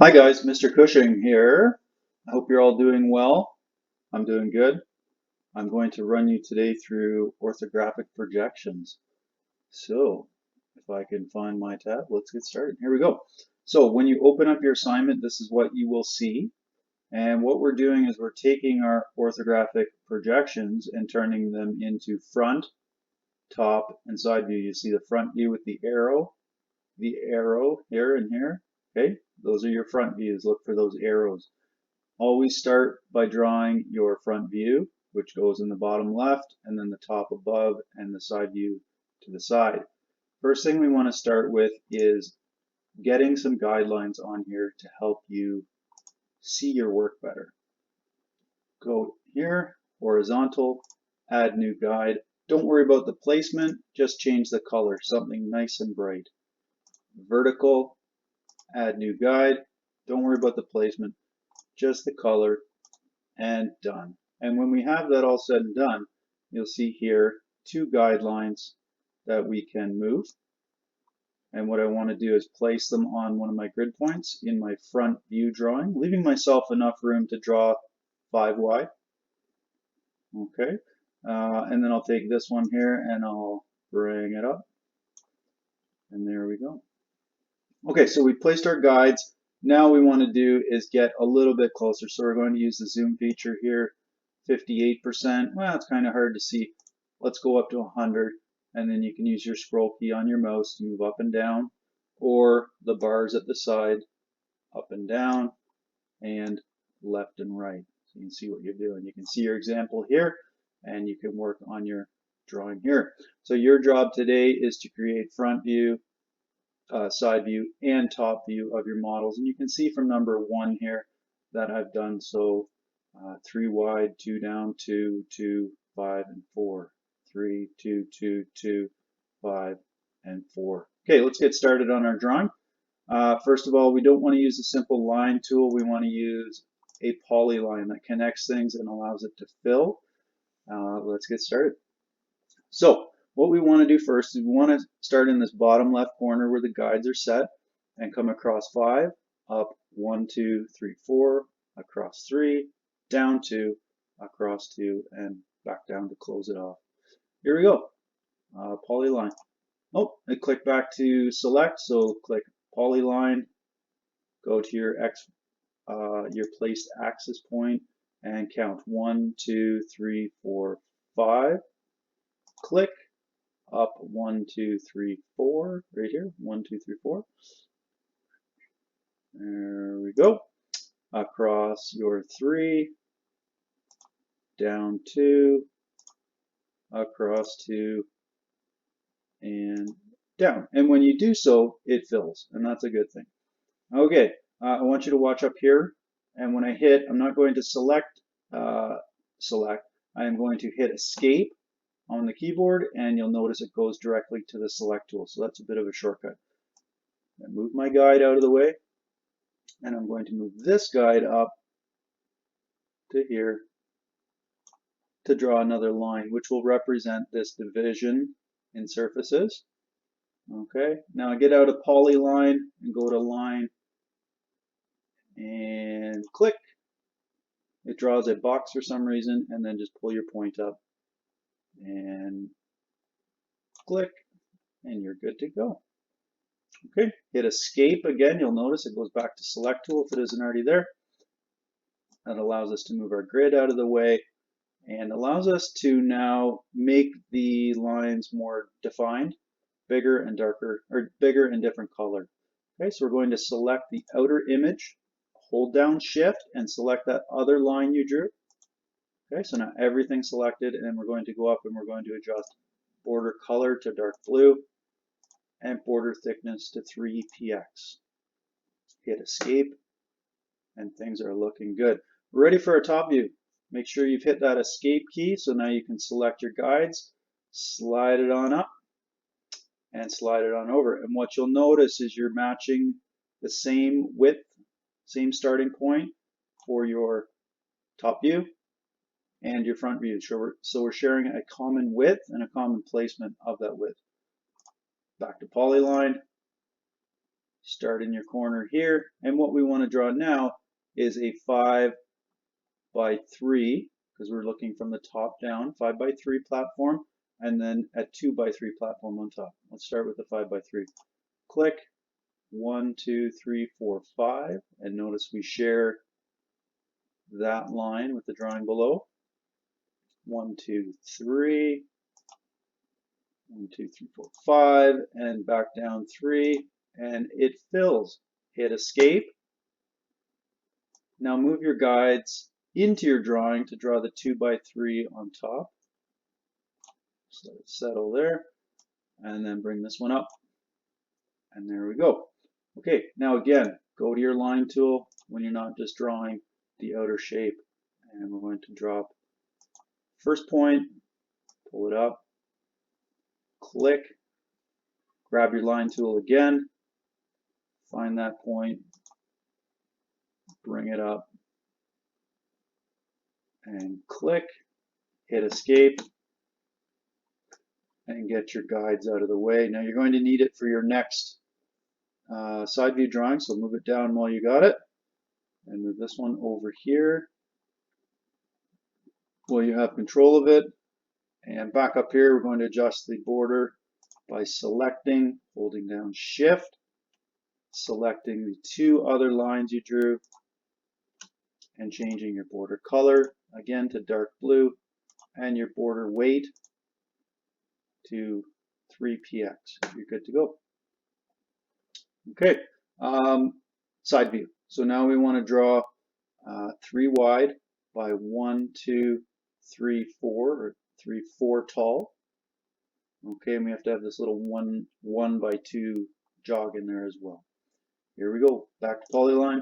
Hi guys, Mr. Cushing here. I hope you're all doing well. I'm doing good. I'm going to run you today through orthographic projections. So, if I can find my tab, let's get started. Here we go. So, when you open up your assignment, this is what you will see. And what we're doing is we're taking our orthographic projections and turning them into front, top, and side view. You see the front view with the arrow here and here. Okay, those are your front views. Look for those arrows. Always start by drawing your front view, which goes in the bottom left, and then the top above, and the side view to the side. First thing we want to start with is getting some guidelines on here to help you see your work better. Go here, horizontal, add new guide. Don't worry about the placement, just change the color, something nice and bright. Vertical, add new guide. Don't worry about the placement, just the color, and done. And when we have that all said and done, you'll see here two guidelines that we can move. And what I want to do is place them on one of my grid points in my front view drawing, leaving myself enough room to draw 5 wide. Okay, and then I'll take this one here and I'll bring it up. And there we go. Okay, so we placed our guides. Now we want to do is get a little bit closer. So we're going to use the zoom feature here, 58%. Well, it's kind of hard to see. Let's go up to 100, and then you can use your scroll key on your mouse to move up and down, or the bars at the side, up and down, and left and right. So you can see what you're doing. You can see your example here, and you can work on your drawing here. So your job today is to create front view, side view, and top view of your models. And you can see from number 1 here that I've done so 3 wide, 2 down, 2, 2, 5, and 4. 3, 2, 2, 2, 5, and 4. Okay, let's get started on our drawing. First of all, we don't want to use a simple line tool. We want to use a polyline that connects things and allows it to fill. Let's get started. So what we want to do first is we want to start in this bottom left corner where the guides are set and come across 5, up 1, 2, 3, 4, across 3, down 2, across 2, and back down to close it off. Here we go, polyline. Oh, I click back to select, so click polyline, go to your placed axis point and count 1, 2, 3, 4, 5. Click up 1, 2, 3, 4, right here, 1, 2, 3, 4. There we go. Across your 3, down 2, across 2, and down. And when you do so, it fills, and that's a good thing. Okay, I want you to watch up here, and when I hit, I'm not going to select, I am going to hit escape on the keyboard, and you'll notice it goes directly to the select tool. So that's a bit of a shortcut. I move my guide out of the way, and I'm going to move this guide up to here to draw another line, which will represent this division in surfaces. Okay, now I get out of polyline and go to line and click. It draws a box for some reason, and then just pull your point up and click, and you're good to go. Okay, hit escape again. You'll notice it goes back to select tool if it isn't already there. That allows us to move our grid out of the way and allows us to now make the lines more defined, bigger and darker, or bigger and different color. Okay, so we're going to select the outer image, hold down shift and select that other line you drew. Okay, so now everything's selected, and we're going to go up and we're going to adjust border color to dark blue and border thickness to 3px. Hit escape, and things are looking good. We're ready for our top view. Make sure you've hit that escape key, so now you can select your guides, slide it on up, and slide it on over. And what you'll notice is you're matching the same width, same starting point for your top view and your front view. So we're sharing a common width and a common placement of that width. Back to polyline, start in your corner here. And what we want to draw now is a 5 by 3, because we're looking from the top down, 5 by 3 platform, and then a 2 by 3 platform on top. Let's start with the 5 by 3. Click, 1, 2, 3, 4, 5, and notice we share that line with the drawing below. 1, 2, 3, 1, 2, 3, 4, 5, and back down 3, and it fills. Hit escape. Now move your guides into your drawing to draw the 2 by 3 on top. Just let it settle there, and then bring this one up, and there we go. Okay, now again, go to your line tool when you're not just drawing the outer shape, and we're going to drop first point, pull it up, click, grab your line tool again, find that point, bring it up, and click, hit escape, and get your guides out of the way. Now you're going to need it for your next side view drawing, so move it down while you got it, and move this one over here while you have control of it. And back up here, we're going to adjust the border by selecting, holding down Shift, selecting the 2 other lines you drew, and changing your border color again to dark blue, and your border weight to 3px. You're good to go. Okay, side view. So now we want to draw 3 wide by 1, 2, 3, 4, or 3, 4 tall. Okay, and we have to have this little 1 by 2 jog in there as well. Here we go, back to polyline.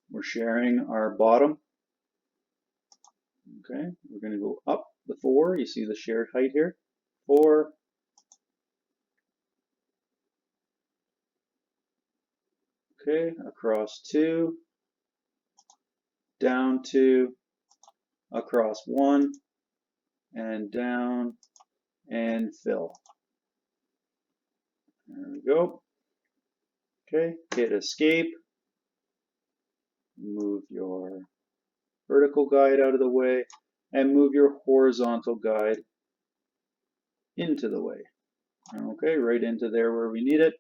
We're sharing our bottom. Okay, we're going to go up the 4. You see the shared height here. 4. Okay, across 2, down 2, across 1, and down, and fill. There we go. Okay, hit escape. Move your vertical guide out of the way, and move your horizontal guide into the way. Okay, right into there where we need it,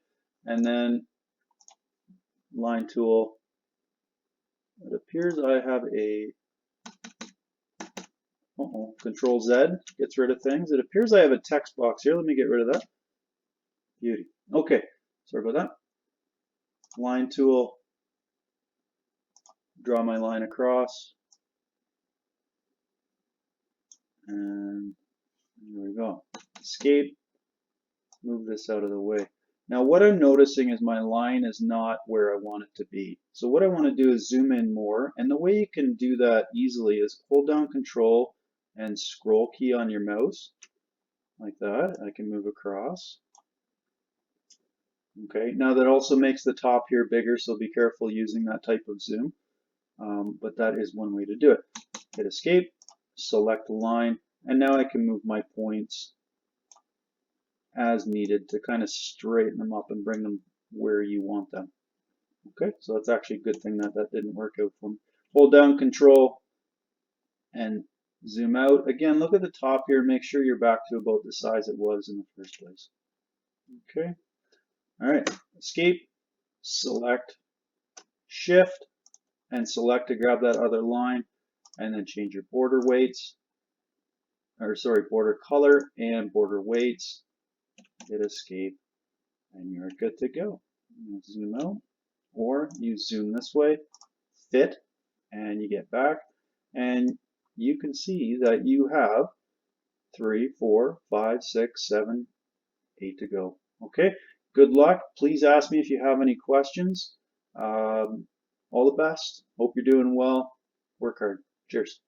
and then line tool. It appears I have a Control Z gets rid of things. It appears I have a text box here. Let me get rid of that. Beauty. Okay, sorry about that. Line tool. Draw my line across. And there we go. Escape. Move this out of the way. Now what I'm noticing is my line is not where I want it to be. So what I want to do is zoom in more. And the way you can do that easily is hold down Control and scroll key on your mouse. Like that. I can move across. Okay, now that also makes the top here bigger, so be careful using that type of zoom. But that is one way to do it. Hit escape, select the line, and now I can move my points as needed to kind of straighten them up and bring them where you want them. Okay, so that's actually a good thing that that didn't work out for me. Hold down Control and zoom out. Again, look at the top here. Make sure you're back to about the size it was in the first place. Okay, all right, escape, select, Shift, and select to grab that other line, and then change your border weights, or sorry, border color and border weights. Hit escape, and you're good to go. Zoom out, or you zoom this way, fit, and you get back, and you can see that you have 3, 4, 5, 6, 7, 8 to go. Okay, good luck. Please ask me if you have any questions. All the best. Hope you're doing well. Work hard. Cheers.